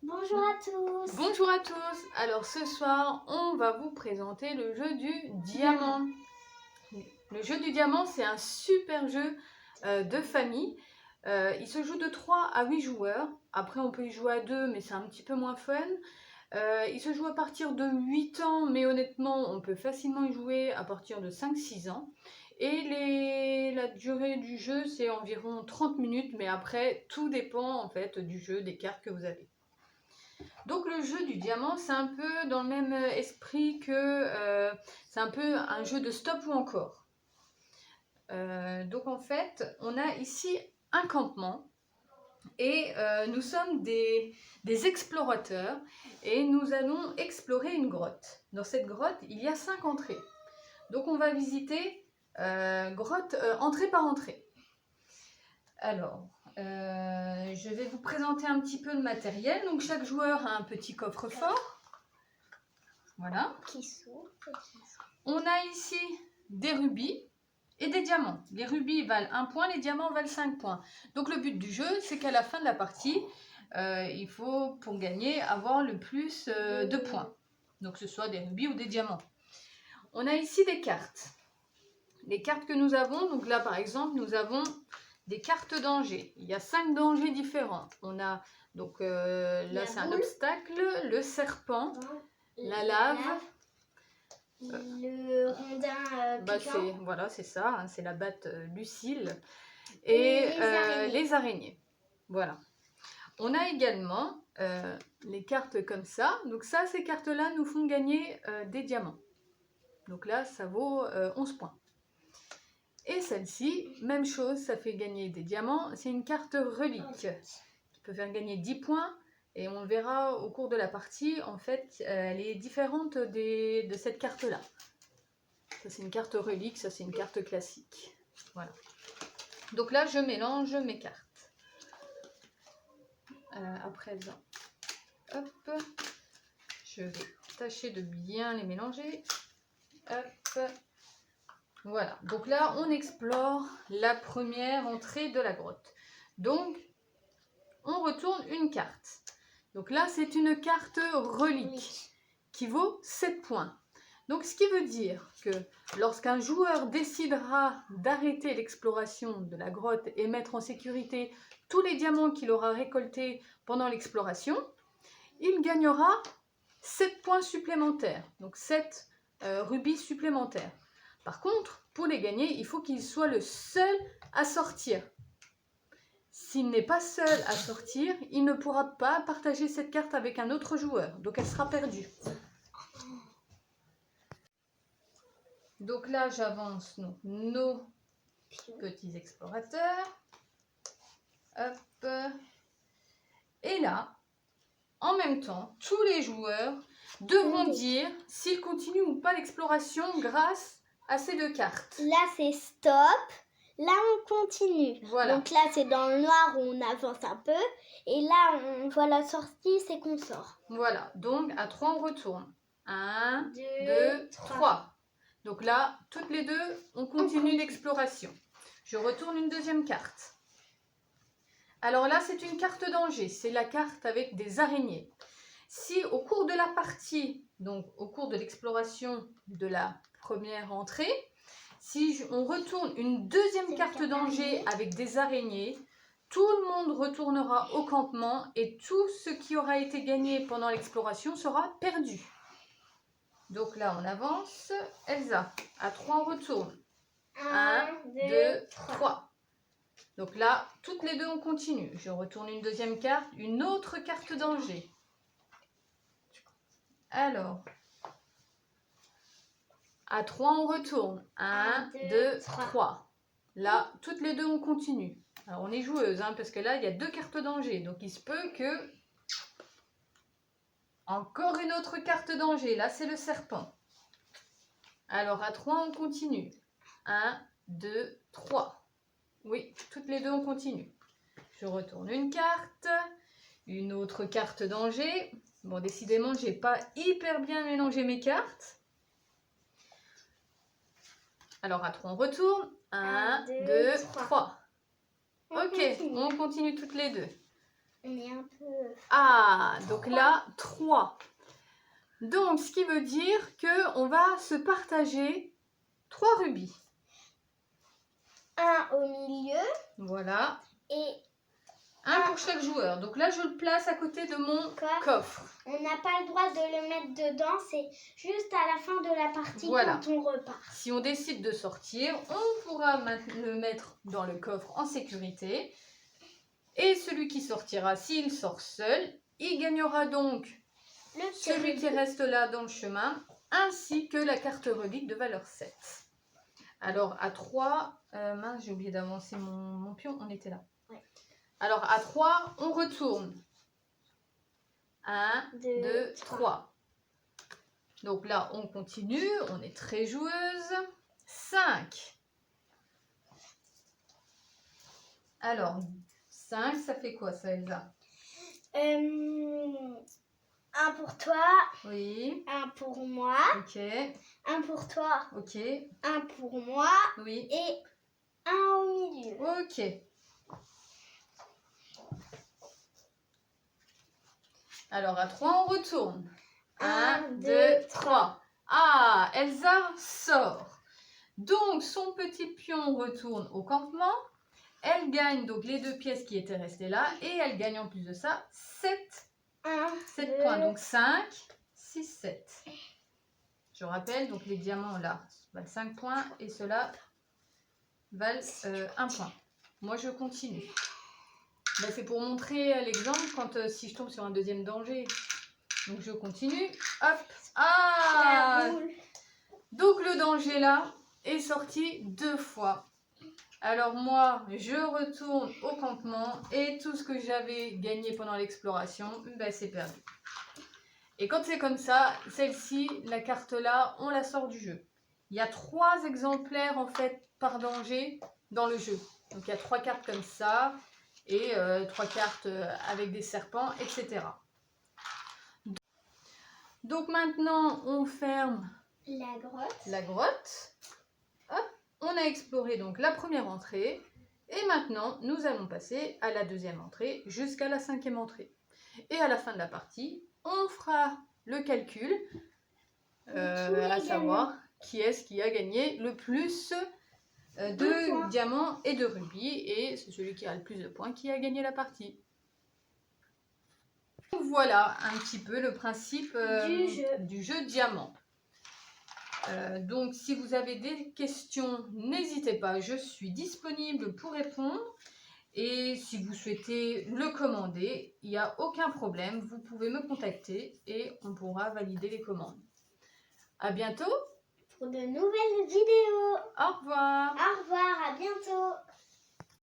Bonjour à tous. Bonjour à tous. Alors ce soir, on va vous présenter le jeu du diamant. Le jeu du diamant, c'est un super jeu de famille. Il se joue de 3 à 8 joueurs. Après, on peut y jouer à 2, mais c'est un petit peu moins fun. Il se joue à partir de 8 ans, mais honnêtement, on peut facilement y jouer à partir de 5-6 ans. Et la durée du jeu, c'est environ 30 minutes, mais après, tout dépend en fait du jeu, des cartes que vous avez. Donc le jeu du diamant, c'est un peu dans le même esprit que c'est un peu un jeu de stop ou encore. Donc en fait, on a ici un campement et nous sommes des explorateurs et nous allons explorer une grotte. Dans cette grotte, il y a 5 entrées. Donc on va visiter grotte entrée par entrée. Alors, je vais vous présenter un petit peu le matériel. Donc chaque joueur a un petit coffre-fort. Voilà. On a ici des rubis et des diamants. Les rubis valent 1 point, les diamants valent 5 points. Donc le but du jeu, c'est qu'à la fin de la partie, il faut, pour gagner, avoir le plus de points. Donc que ce soit des rubis ou des diamants. On a ici des cartes. Les cartes que nous avons, donc là par exemple, nous avons des cartes dangers. Il y a 5 dangers différents. On a, donc là c'est un obstacle, le serpent, la lave. Le rondin piquant. Voilà, c'est ça, hein, c'est la batte Lucille. Et les araignées. Voilà. On a également les cartes comme ça. Donc ça, ces cartes-là nous font gagner des diamants. Donc là, ça vaut 11 points. Et celle-ci, même chose, ça fait gagner des diamants. C'est une carte relique qui peut faire gagner 10 points. Et on verra au cours de la partie, en fait, elle est différente de cette carte-là. Ça, c'est une carte relique, ça, c'est une carte classique. Voilà. Donc là, je mélange mes cartes. À présent, hop, je vais tâcher de bien les mélanger. Hop. Voilà, donc là on explore la première entrée de la grotte. Donc on retourne une carte. Donc là c'est une carte relique qui vaut 7 points. Donc ce qui veut dire que lorsqu'un joueur décidera d'arrêter l'exploration de la grotte et mettre en sécurité tous les diamants qu'il aura récoltés pendant l'exploration, il gagnera 7 points supplémentaires, donc 7 rubis supplémentaires. Par contre, pour les gagner, il faut qu'il soit le seul à sortir. S'il n'est pas seul à sortir, il ne pourra pas partager cette carte avec un autre joueur. Donc elle sera perdue. Donc là, j'avance nos petits explorateurs. Hop. Et là, en même temps, tous les joueurs devront dire s'ils continuent ou pas l'exploration grâce à ces 2 cartes. Là, c'est stop. Là, on continue. Voilà. Donc là, c'est dans le noir où on avance un peu. Et là, on voit la sortie, c'est qu'on sort. Voilà. Donc, à 3, on retourne. 1, 2, 2, 3. Donc là, toutes les 2, on continue l'exploration. Je retourne une deuxième carte. Alors là, c'est une carte danger. C'est la carte avec des araignées. Si au cours de la partie, donc au cours de l'exploration de la première entrée, si on retourne une deuxième carte danger avec des araignées, tout le monde retournera au campement et tout ce qui aura été gagné pendant l'exploration sera perdu. Donc là, on avance. Elsa, à 3, on retourne. 1, 2, 3. Donc là, toutes les 2, on continue. Je retourne une deuxième carte, une autre carte danger. Alors, à 3, on retourne. 1, 2, 3. Là, toutes les 2, on continue. Alors, on est joueuse, hein, parce que là, il y a 2 cartes danger. Donc, il se peut que... Encore une autre carte danger. Là, c'est le serpent. Alors, à 3, on continue. 1, 2, 3. Oui, toutes les 2, on continue. Je retourne une carte. Une autre carte danger. Bon, décidément, j'ai pas hyper bien mélangé mes cartes. Alors, à 3, on retourne. 1, 2, 3. Ok, on continue toutes les 2. On est un peu... Ah, donc là, 3. Donc, ce qui veut dire qu'on va se partager 3 rubis. Un au milieu Voilà. et Un pour chaque joueur. Donc là, je le place à côté de mon coffre. On n'a pas le droit de le mettre dedans, c'est juste à la fin de la partie Voilà. quand on repart. Si on décide de sortir, on pourra le mettre dans le coffre en sécurité. Et celui qui sortira, s'il sort seul, il gagnera donc celui qui reste là dans le chemin, ainsi que la carte relique de valeur 7. Alors à 3, mince, j'ai oublié d'avancer mon pion, on était là. Ouais. Alors à 3, on retourne. 1, 2, 3. Donc là, on continue, on est très joueuse. 5. Alors, 5, ça fait quoi ça, Elsa? Un pour toi. Oui. Un pour moi. Ok. Un pour toi. Ok. Un pour moi. Oui. Et un au milieu. Ok. Alors, à 3, on retourne. 1, 2, 3. Ah, Elsa sort. Donc, son petit pion retourne au campement. Elle gagne donc les 2 pièces qui étaient restées là. Et elle gagne en plus de ça 7 points. Donc, 5, 6, 7. Je rappelle, donc les diamants là valent 5 points. Et ceux-là valent 1 point. Moi, je continue. Ben, c'est pour montrer l'exemple quand si je tombe sur un deuxième danger. Donc je continue. Hop. Ah! Donc le danger là est sorti 2 fois. Alors moi, je retourne au campement et tout ce que j'avais gagné pendant l'exploration, ben, c'est perdu. Et quand c'est comme ça, celle-ci, la carte là, on la sort du jeu. Il y a 3 exemplaires en fait par danger dans le jeu. Donc il y a 3 cartes comme ça. Et 3 cartes avec des serpents, etc. Donc maintenant, on ferme la grotte. Hop, on a exploré donc la première entrée. Et maintenant, nous allons passer à la deuxième entrée jusqu'à la 5e entrée. Et à la fin de la partie, on fera le calcul, à savoir qui est-ce qui a gagné le plus de diamants et de rubis, et c'est celui qui a le plus de points qui a gagné la partie. Voilà un petit peu le principe du jeu diamant. Donc si vous avez des questions, n'hésitez pas, je suis disponible pour répondre. Et si vous souhaitez le commander, il n'y a aucun problème, vous pouvez me contacter et on pourra valider les commandes. À bientôt pour de nouvelles vidéos. Au revoir.